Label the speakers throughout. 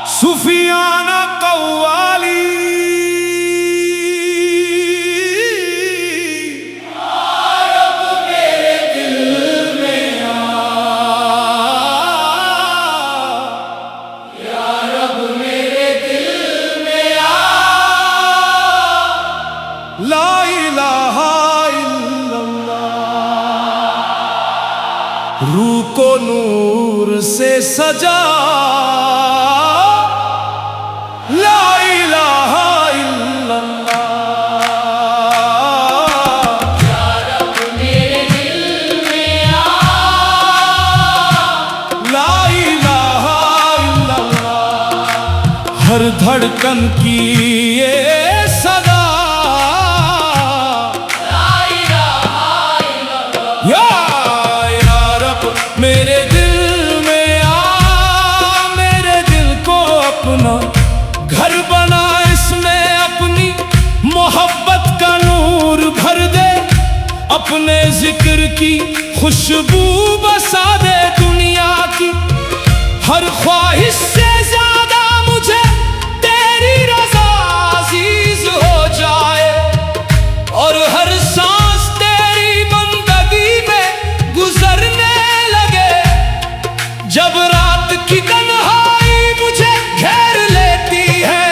Speaker 1: सूफियाना कव्वाली रब मेरे दिल में आ, या रब मेरे दिल में आ। ला इलाहा इल्लल्लाह रूह को नूर से सजा, ला इलाहा इल्लल्लाह। या रब मेरे दिल में आ, ला इलाहा इल्लल्लाह। हर धड़कन की ये सदा, ला इलाहा इल्लल्लाह। या रब मेरे दिल में आ, मेरे दिल को अपना घर बना, इसमें अपनी मोहब्बत का नूर भर दे, अपने जिक्र की खुशबू बसा दे। दुनिया की हर ख्वाहिश से ज्यादा मुझे तेरी रज़ा अज़ीज हो जाए, और हर सांस तेरी बंदगी में गुजरने लगे। जब रात की तन्हाई मुझे घेर लेती है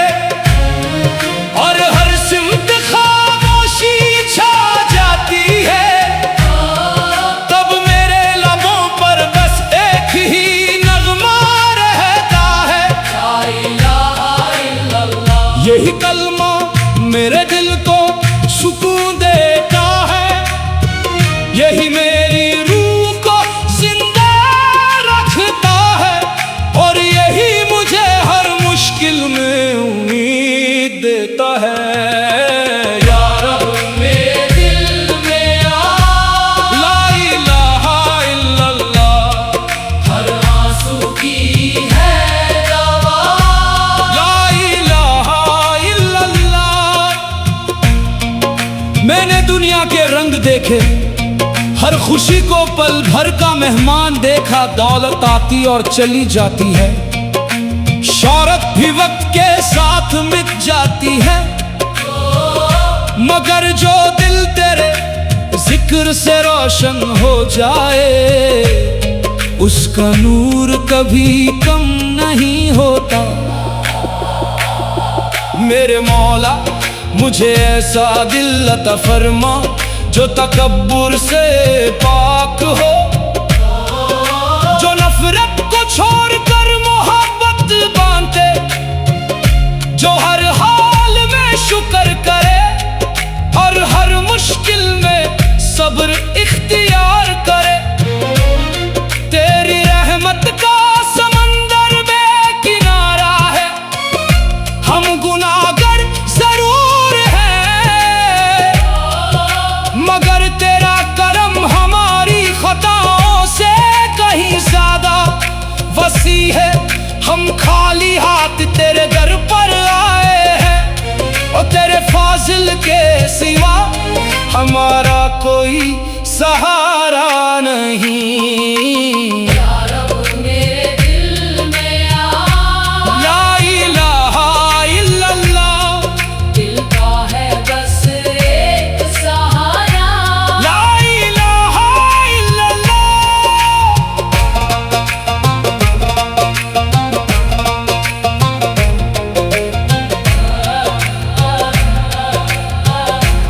Speaker 1: और हर सिमत खामोशी छा जाती है, तब मेरे लबों पर बस एक ही नगमा रहता है, ला इलाहा इल्लल्लाह। यही कलमा मेरे दिल को सुकून देता है, यही मेरी रूह को जिंदा रखता है, और यही मुझे हर मुश्किल में उम्मीद देता है। या रब मेरे दिल में आ, ला इलाहा इल्लल्लाह। हर आंसू की है दवा, ला इलाहा इल्लल्लाह। मैंने दुनिया के रंग देखे, हर खुशी को पल भर का मेहमान देखा। दौलत आती और चली जाती है, शौहरत भी वक्त के साथ मिट जाती है, मगर जो दिल तेरे जिक्र से रोशन हो जाए, उसका नूर कभी कम नहीं होता। मेरे मौला मुझे ऐसा दिल अता फरमा जो तकब्बुर से पाक हो, जो नफरत को छोड़कर मोहब्बत बांधे, जो हर हाल में शुक्र करे और हर मुश्किल में सब्र इख्तियार करे। तेरी रहमत का समंदर बेकिनारा है, हम गुनाहगार जरूर हैं, मगर तेरा करम हमारी खताओं से कहीं ज्यादा वसी है। हम खाली हाथ तेरे दर पर आए हैं, और तेरे फाजिल के सिवा हमारा कोई सहारा नहीं। या रब मेरे दिल में आ, ला इलाहा इल्लल्लाह। दिल का है बस एक सहारा, ला इलाहा इल्लल्लाह।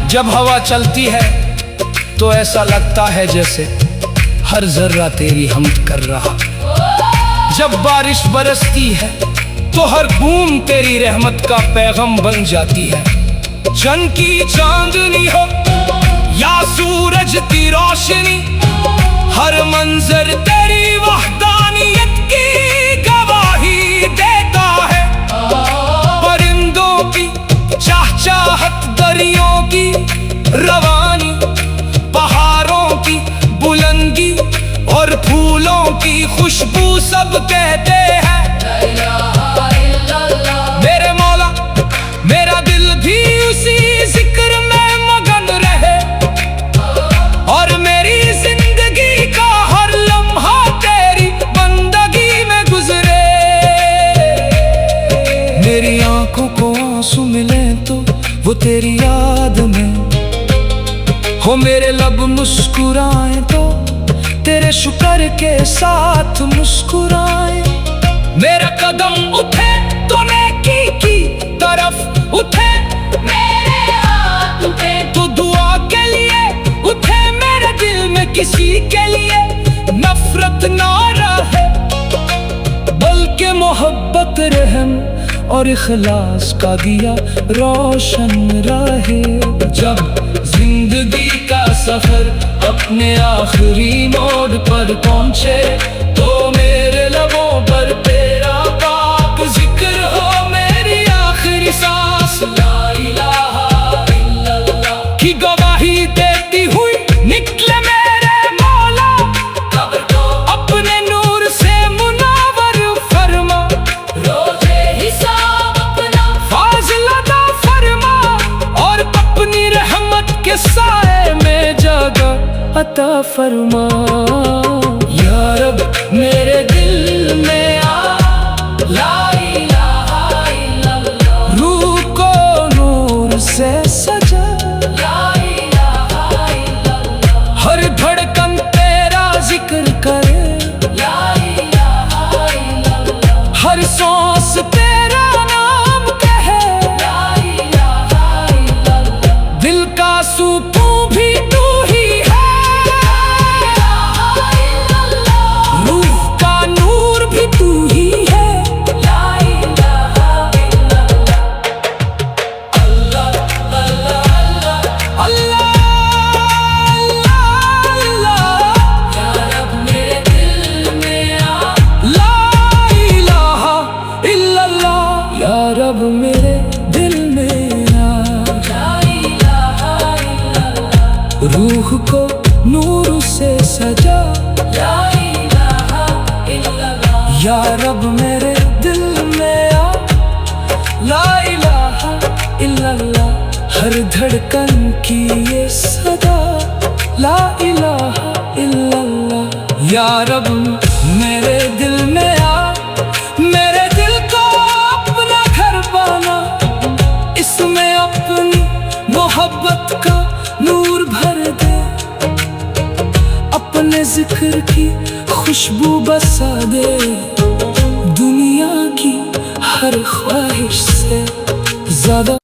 Speaker 1: जब हवा चलती है तो ऐसा लगता है जैसे हर जर्रा तेरी हमद कर रहा। जब बारिश बरसती है तो हर बूंद तेरी रहमत का पैगाम बन जाती है। जन की चांदनी हो या सूरज की रोशनी, हर मंजर तेरी वहदानियत की गवाही देता है। परिंदों की चाहत, दरियों की रवानी, पहाड़ों की बुलंदी और फूलों की खुशबू सब कहते हैं मेरे मौला, मेरा दिल भी उसी जिक्र में आंसू मिले तो वो तेरी याद में हो, मेरे लब मुस्कुराए तो तेरे शुक्र के साथ मुस्कुराए। मेरा कदम उठे तो नेकी की तरफ उठे, मेरे हाथ उठे तो दुआ के लिए उठे, मेरे दिल में किसी के लिए नफरत ना रहे, बल्कि मोहब्बत, रहम और इखलास का दिया रोशन रहे। जब जिंदगी का सफर अपने आखिरी मोड़ पर पहुंचे तो मेरे लबों पर तेरा पाक जिक्र हो, मेरी आखिरी सांस ला इलाहा इल्लल्लाह की गवाही देती हुई निकले मेरे मौला, कब्र को अपने नूर से मुनावर फरमा, रोजे हिसाब अपना फाज़िल अता फरमा, और अपनी रहमत के साए में जगह अता फरमा। या रब मेरे दिल में आ, ला इलाहा इल्लल्लाह, रूह को नूर से सजा, ला इलाहा इल्लल्लाह, हर धड़कन तेरा जिक्र करे, ला इलाहा इल्लल्लाह, हर सांस तेरा नाम कहे, ला इलाहा इल्लल्लाह, दिल का सुकून भी तू ही है, रूह का नूर भी तू ही है, ला इलाहा इल्लल्लाह। अल्लाह अल्लाह अल्लाह अल्लाह, या रब मेरे दिल में आ, ला इलाहा इल्लल्लाह, या रब मेरे दिल में आ, ला इलाहा इल्लल्लाह, रूह को नूर से सजा, ला इलाहा इल्लल्लाह, या रब मेरे दिल में आ, ला इलाहा इल्लल्लाह, हर धड़कन की ये सदा, ला इलाहा इल्लल्लाह, या रब मेरे दिल में आ, मेरे दिल को अपना घर बना, इसमें अपनी मोहब्बत का नूर भर दे, अपने जिक्र की खुशबू बसा दे, दुनिया की हर ख्वाहिश से ज्यादा।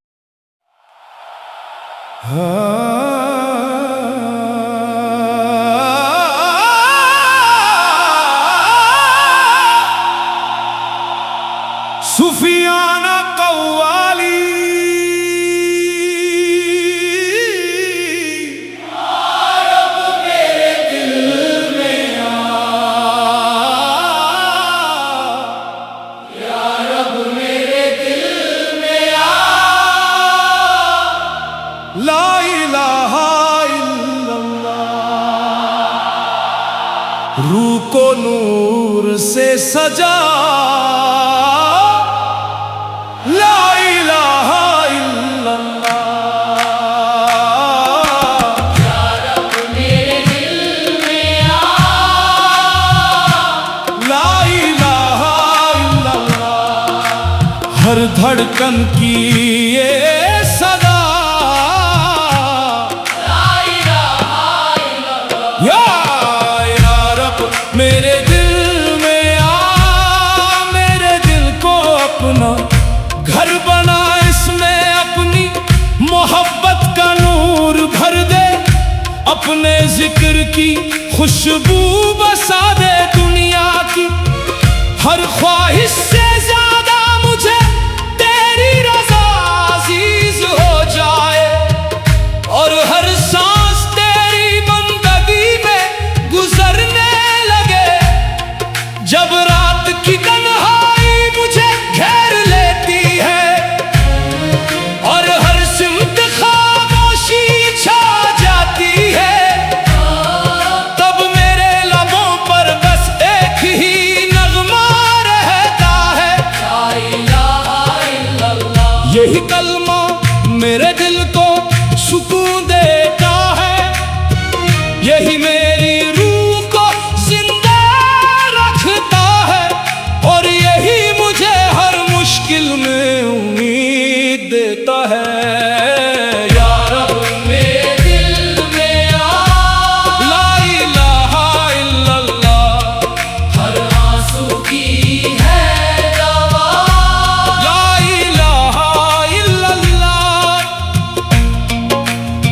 Speaker 2: सूफियाना कव्वाली ला इलाहा इल्लल्लाह, रूह को नूर से सजा, ला इलाहा इल्लल्लाह, या रब मेरे दिल में आ, ला इलाहा इल्लल्लाह, हर धड़कन की ये सदा, या रब मेरे दिल में आ, मेरे दिल को अपना घर बना, इसमें अपनी मोहब्बत का नूर भर दे, अपने जिक्र की खुशबू बसा दे, दुनिया की हर ख्वाहिश से ज्यादा मुझे तेरी रज़ा अज़ीज हो जाए, और हर सांस तेरी बंदगी में गुजरने लगे, जब रात की तन्हाई मुझे घेर लेती है, और हर सिमत खामोशी छा जाती है, तब मेरे लबों पर बस एक ही नगमा रह
Speaker 1: देता है। या रब
Speaker 2: मेरे दिल में आ,
Speaker 1: ला इलाहा इल्लल्लाह,
Speaker 2: हर आंसू की है दवा।
Speaker 1: ला इलाहा इल्लल्लाह।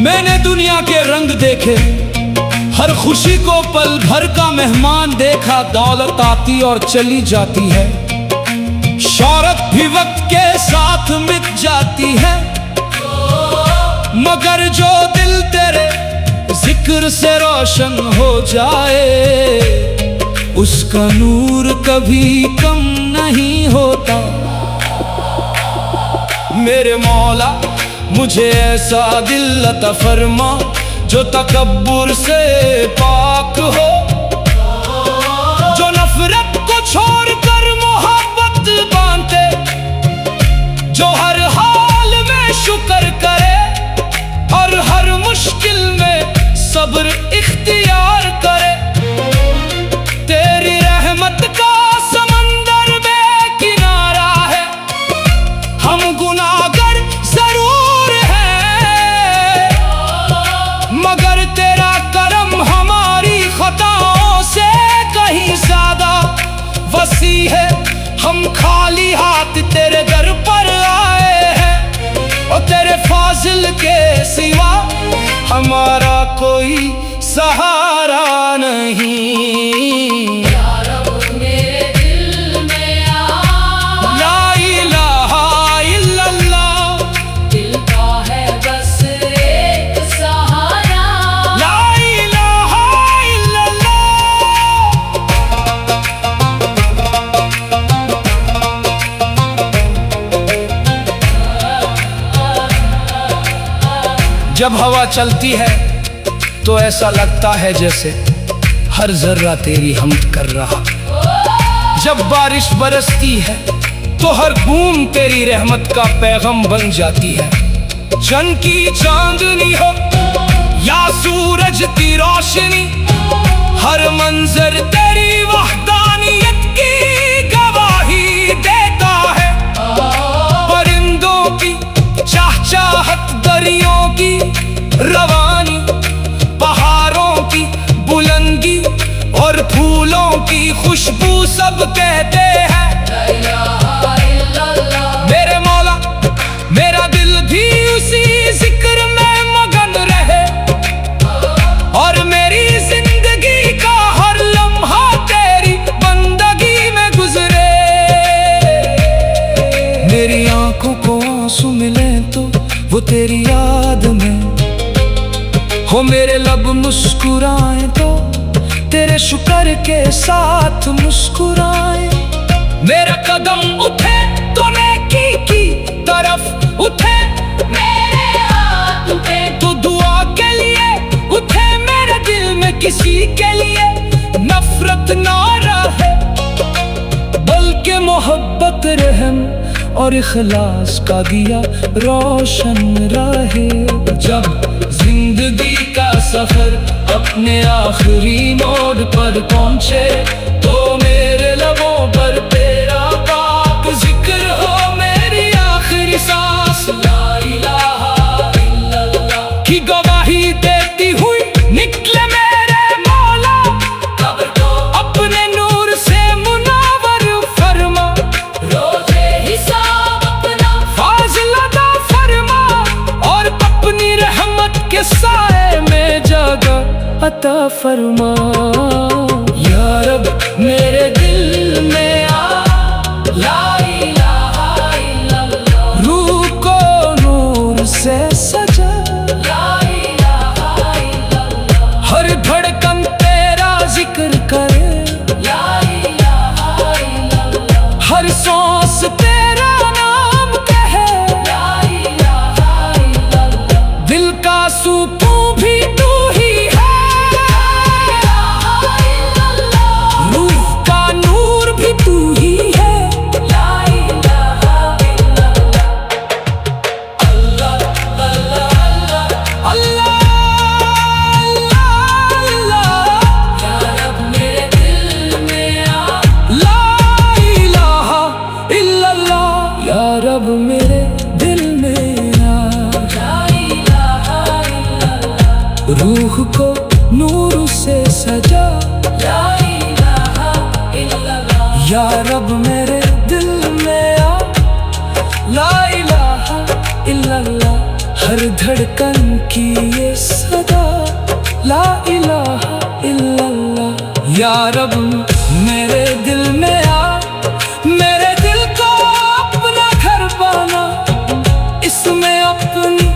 Speaker 1: मैंने दुनिया के रंग देखे, हर खुशी को पल भर का मेहमान देखा। दौलत आती और चली जाती है, शौहरत भी वक्त के साथ मिट जाती है, मगर जो दिल तेरे जिक्र से रोशन हो जाए, उसका नूर कभी कम नहीं होता। मेरे मौला मुझे ऐसा दिल अता फरमा, जो तकब्बुर से पाक हो, जो नफरत को छोड़कर मोहब्बत बांधे, जो हर हाल में शुक्र करे और हर मुश्किल में सब्र इख्तियार करे। तेरी रहमत का समंदर बेकिनारा है, हम गुनाहगार जरूर हैं, मगर तेरा करम हमारी खताओं से कहीं ज्यादा वसी है। हम खाली हाथ तेरे दर पर आए हैं, और तेरे फाजिल के सिवा हमारा कोई सहारा नहीं।
Speaker 2: या रब मेरे दिल में आ,
Speaker 1: ला इलाहा इल्लल्लाह,
Speaker 2: दिल का है बस एक सहारा।
Speaker 1: ला इलाहा इल्लल्लाह। जब हवा चलती है तो ऐसा लगता है जैसे हर जर्रा तेरी हमद कर रहा। जब बारिश बरसती है तो हर बूंद तेरी रहमत का पैगाम बन जाती है। चंद की चांदनी हो या सूरज की रोशनी, हर मंजर तेरी वहदानियत की गवाही देता है। परिंदों की चाहत, दरियों की रवानी, पहाड़ों की बुलंदी और फूलों की खुशबू सब कहते हैं
Speaker 2: ला इलाहा इल्लल्लाह।
Speaker 1: मेरे मौला मेरा दिल भी उसी जिक्र में मगन रहे, और मेरी जिंदगी का हर लम्हा तेरी बंदगी में गुजरे। मेरी आंखों को आंसू मिले तो वो तेरी याद में हो, मेरे लब मुस्कुराए तो तेरे शुक्र के साथ मुस्कुराए। मेरा कदम उठे तो नेकी की तरफ उठे,
Speaker 2: मेरे हाथ पे
Speaker 1: तो दुआ के लिए उठे। मेरे दिल में किसी के लिए नफरत ना रहे, बल्कि मोहब्बत, रहम और इखलास का दिया रोशन रहे। जब जिंदगी का सफर अपने आखिरी मोड़ पर पहुंचे, तो मेरे लबों पर तेरा पाक जिक्र हो। मेरी आखिरी सांस ला इलाहा इल्लल्लाह की गवाही देती हुई निकले मेरे मौला।
Speaker 2: कब्र को
Speaker 1: अपने नूर से मुनावर फरमा,
Speaker 2: रोजे हिसाब अपना
Speaker 1: फाज़िल अता फरमा, और अपनी रहमत के साए में जगह अता फरमा। या रब मेरे दिल में आ,
Speaker 2: ला इलाहा इल्लल्लाह।
Speaker 1: रूह को नूर से सजा,
Speaker 2: ला इलाहा इल्लल्लाह।
Speaker 1: हर धड़कन तेरा जिक्र करे,
Speaker 2: ला इलाहा इल्लल्लाह।
Speaker 1: हर सांस तेरा नाम कहे।
Speaker 2: ला इलाहा इल्लल्लाह।
Speaker 1: दिल का सुकून भी तू ही है,
Speaker 2: ला इलाहा इल्लल्लाह।
Speaker 1: रूह का नूर भी तू रूह को नूर से सजा।
Speaker 2: ला इलाहा इल्लल्लाह।
Speaker 1: या रब मेरे दिल में आ, ला इलाहा इल्लल्लाह। हर धड़कन की ये सदा, ला इलाहा इल्लल्लाह। या रब मेरे दिल में आ, मेरे दिल को अपना घर बना, इसमें अपनी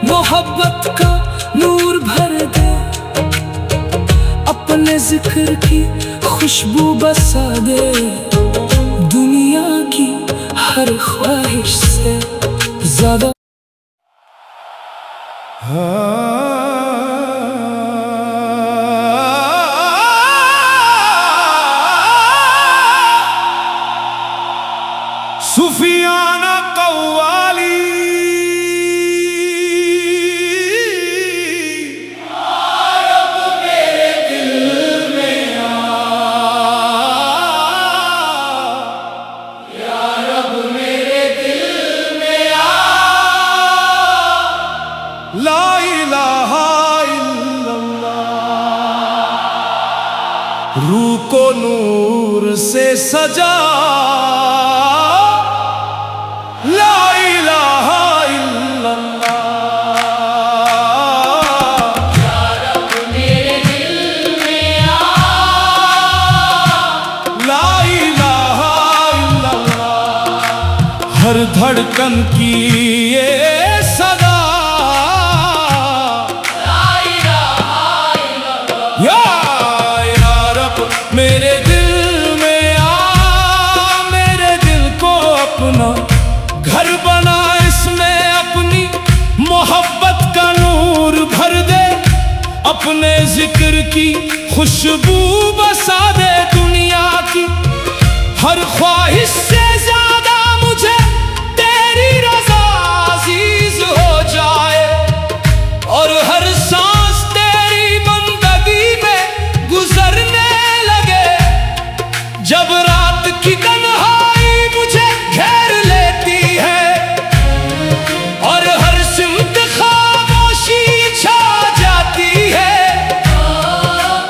Speaker 1: मोहब्बत का नूर भर दे। अपने जिक्र की खुशबू बसा दे, दुनिया की हर ख्वाहिश से ज्यादा।
Speaker 3: सूफियाना कव्वाली ला इलाहा इल्लल्लाह। रूह को नूर से सजा, ला इलाहा इल्लल्लाह।
Speaker 2: या रब मेरे दिल में आ,
Speaker 3: ला इलाहा इल्लल्लाह। हर धड़कन की ये सदा, या रब मेरे दिल में आ, मेरे दिल को अपना घर बना, इसमें अपनी मोहब्बत का नूर भर दे। अपने जिक्र की खुशबू बसा दे, दुनिया की हर ख्वाहिश से ज्यादा मुझे तेरी रज़ा अज़ीज़ हो जाए, और हर सांस तेरी बंदगी में गुजरने लगे। जब रात की तन्हाई मुझे घेर लेती है, और हर सिमत खामोशी छा जाती है,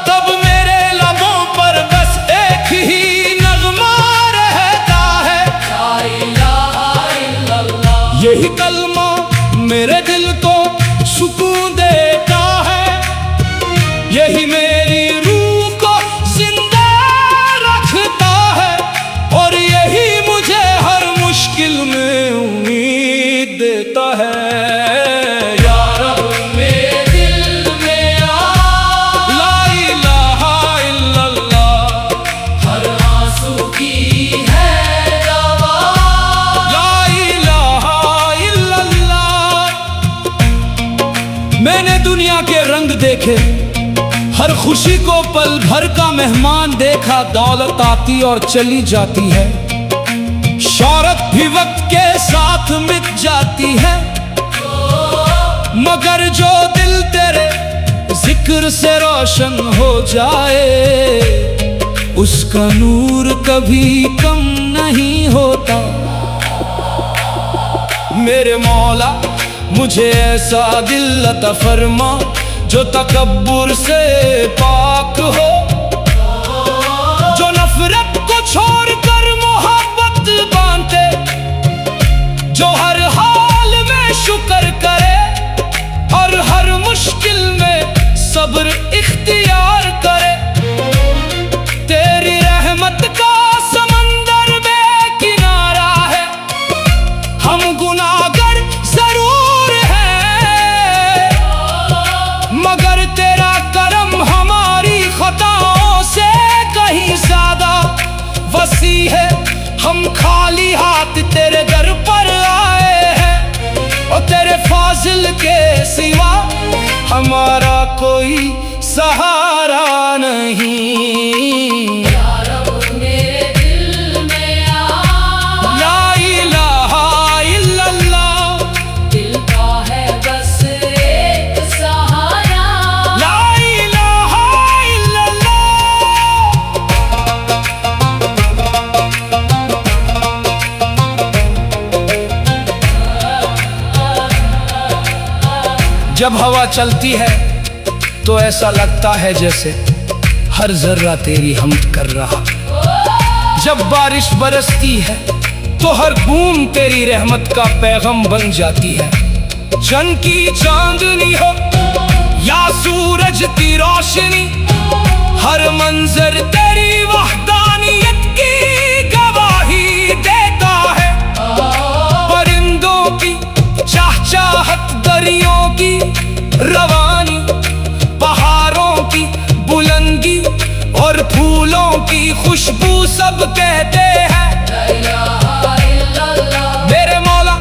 Speaker 3: तब मेरे लबों पर बस एक ही नगमा रहता है।
Speaker 2: ला इलाहा इल्लल्लाह।
Speaker 3: यही कलमा मेरे दिल को सुकून देता है, यही मेरी रूह को जिंदा रखता है, और यही मुझे हर मुश्किल में उम्मीद देता है। या रब
Speaker 2: मेरे दिल में आ,
Speaker 3: ला इलाहा इल्लल्लाह।
Speaker 2: हर आंसू की है दवा।
Speaker 3: ला इलाहा इल्लल्लाह। मैंने दुनिया के रंग देखे, हर खुशी को पल भर का मेहमान देखा। दौलत आती और चली जाती है, शौहरत भी वक्त के साथ मिट जाती है, मगर जो दिल तेरे जिक्र से रोशन हो जाए, उसका नूर कभी कम नहीं होता। मेरे मौला मुझे ऐसा दिल अता फरमा, जो तकब्बुर से पाक हो, जो नफरत को छोड़कर मोहब्बत बांधे, जो हर हाल में शुक्र करे, और हर मुश्किल में सब्र इख्तियार करे। तेरी रहमत का समंदर बेकिनारा है, हम गुनाहगार जरूर हैं, मगर तेरा करम हमारी खताओं से कहीं ज्यादा वसी है। हम खाली हाथ तेरे दर पर आए हैं, और तेरे फाजिल के सिवा हमारा कोई सहारा नहीं।
Speaker 2: या रब मेरे दिल में आ,
Speaker 3: ला इलाहा इल्लल्लाह।
Speaker 2: दिल का है बस एक सहारा।
Speaker 3: ला इलाहा इल्लल्लाह।
Speaker 1: जब हवा चलती है तो ऐसा लगता है जैसे हर जर्रा तेरी हमद कर रहा। जब बारिश बरसती है तो हर बूंद तेरी रहमत का पैगाम बन जाती है। चंद की चांदनी हो या सूरज की रोशनी, हर मंजर तेरी वहदानियत की गवाही देता है। परिंदों की चहचहाहट, दरियों की रवानी, पहाड़ों की बुलंदी और फूलों की खुशबू सब कहते हैं मेरे मौला,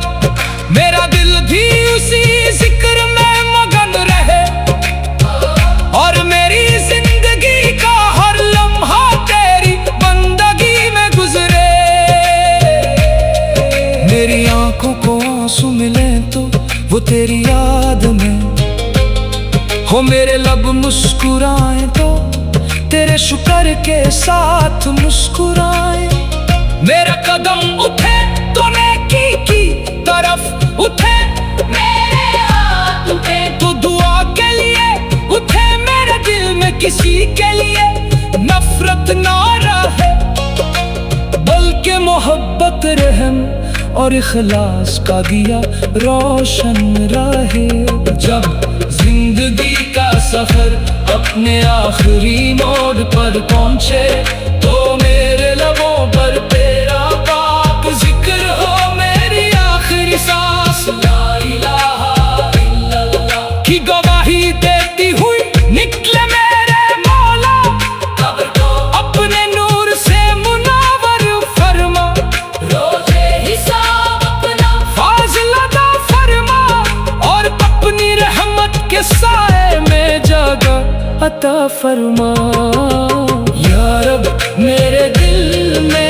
Speaker 1: मेरा दिल भी उसी जिक्र में मगन रहे और मेरी जिंदगी का हर लम्हा तेरी बंदगी में गुजरे। मेरी आंखों को आंसू मिले तो वो तेरी याद में हो, मेरे लब मुस्कुराए तो तेरे शुक्र के साथ मुस्कुराए। मेरा कदम उठे तो नेकी की तरफ उठे,
Speaker 2: मेरे हाथ उठे
Speaker 1: तो दुआ के लिए उठे। मेरे दिल में किसी के लिए नफरत ना रहे, बल्कि मोहब्बत, रहम और इखलास का दिया रोशन रहे। जब जिंदगी का सफर अपने आखिरी मोड़ पर पहुंचे तो मेरे लबों पर तेरा पाक जिक्र हो। मेरी आखिरी सांस ला इलाहा इल्लल्लाह की गवाही देती हुई निकले मेरे मौला। कब्र को अपने नूर से मुनावर फरमा,
Speaker 2: रोजे हिसाब अपना
Speaker 1: फाज़िल अता फरमा और अपनी रहमत के साए में जगह अता फरमा। या रब मेरे दिल में